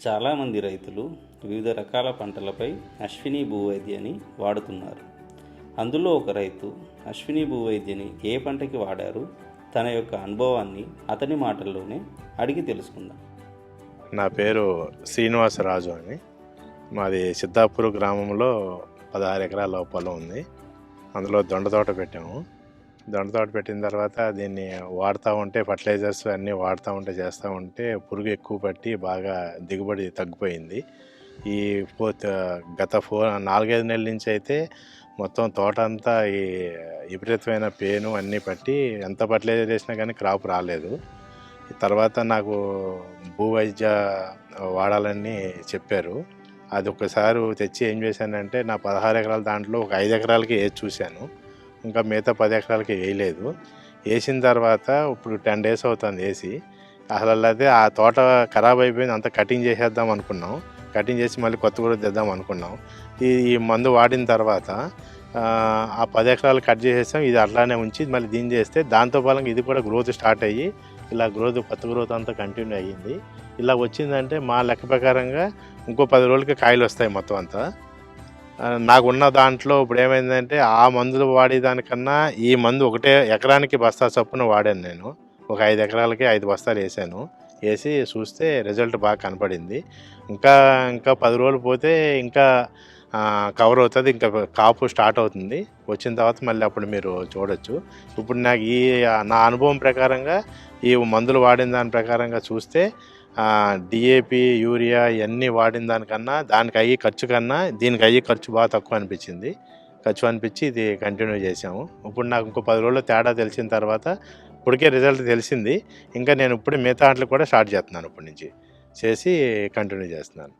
చాలామంది రైతులు వివిధ రకాల పంటలపై అశ్విని భూవైద్యాన్ని వాడుతున్నారు. అందులో ఒక రైతు అశ్విని భూవైద్యని ఏ పంటకి వాడారు, తన యొక్క అనుభవాన్ని అతని మాటల్లోనే అడిగి తెలుసుకుందాం. నా పేరు శ్రీనివాసరాజు అని. మాది సిద్ధాపూర్ గ్రామంలో 16 ఎకరాల పొలం ఉంది. అందులో దొండ తోట పెట్టాము. దొండ తోట పెట్టిన తర్వాత దీన్ని వాడుతూ ఉంటే ఫర్టిలైజర్స్ అన్నీ వాడుతూ ఉంటే చేస్తూ ఉంటే పురుగు ఎక్కువ పట్టి బాగా దిగుబడి తగ్గిపోయింది. ఈ గత 4-5 నెలల నుంచి అయితే మొత్తం తోట అంతా ఈ విపరీతమైన పేను అన్నీ పట్టి ఎంత ఫర్టిలైజర్ చేసినా కానీ క్రాప్ రాలేదు. తర్వాత నాకు భూవైద్య వాడాలని చెప్పారు. అది ఒకసారి తెచ్చి ఏం చేశానంటే, నా 16 ఎకరాల దాంట్లో ఒక 5 ఎకరాలకి వేసి చూశాను. ఇంకా మిగతా 10 ఎకరాలకి వేయలేదు. వేసిన తర్వాత ఇప్పుడు 10 డేస్ అవుతుంది వేసి. అసలు అదే ఆ తోట ఖరాబ్ అయిపోయింది, అంతా కటింగ్ చేసేద్దాం అనుకున్నాం. కటింగ్ చేసి మళ్ళీ కొత్త కూడా తెద్దాం అనుకున్నాం. ఈ మందు వాడిన తర్వాత ఆ 10 ఎకరాలు కట్ చేసేస్తాం. ఇది అట్లానే ఉంచి మళ్ళీ దీన్ని చేస్తే దాంతో పాలంగా ఇది కూడా గ్రోత్ స్టార్ట్ అయ్యి ఇలా కొత్త గ్రోత్ అంతా కంటిన్యూ అయ్యింది. ఇలా వచ్చిందంటే మా లెక్క ప్రకారంగా ఇంకో 10 రోజులకి కాయలు వస్తాయి మొత్తం అంతా. నాకున్న దాంట్లో ఇప్పుడు ఏమైందంటే, ఆ మందులు వాడేదానికన్నా ఈ మందు ఒకటే ఎకరానికి బస్తా చొప్పున వాడాను నేను. ఒక 5 ఎకరాలకి 5 బస్తాలు వేసాను. వేసి చూస్తే రిజల్ట్ బాగా కనపడింది. ఇంకా 10 రోజులు పోతే ఇంకా కవర్ అవుతుంది, ఇంకా కాపు స్టార్ట్ అవుతుంది. వచ్చిన తర్వాత మళ్ళీ అప్పుడు మీరు చూడొచ్చు. ఇప్పుడు నాకు నా అనుభవం ప్రకారంగా ఈ మందులు వాడిన దాని ప్రకారంగా చూస్తే డిఏపి, యూరియా ఇవన్నీ వాడిన దానికన్నా దానికి అయ్యే ఖర్చు కన్నా దీనికి అయ్యే ఖర్చు బాగా తక్కువ అనిపించింది. అనిపించి ఇది కంటిన్యూ చేసాము. ఇప్పుడు నాకు ఇంకో 10 రోజుల్లో తేడా తెలిసిన తర్వాత ఇప్పటికే రిజల్ట్ తెలిసింది. ఇంకా నేను ఇప్పుడు మిగతా వాటికి కూడా స్టార్ట్ చేస్తున్నాను. ఇప్పటి నుంచి చేసి కంటిన్యూ చేస్తున్నాను.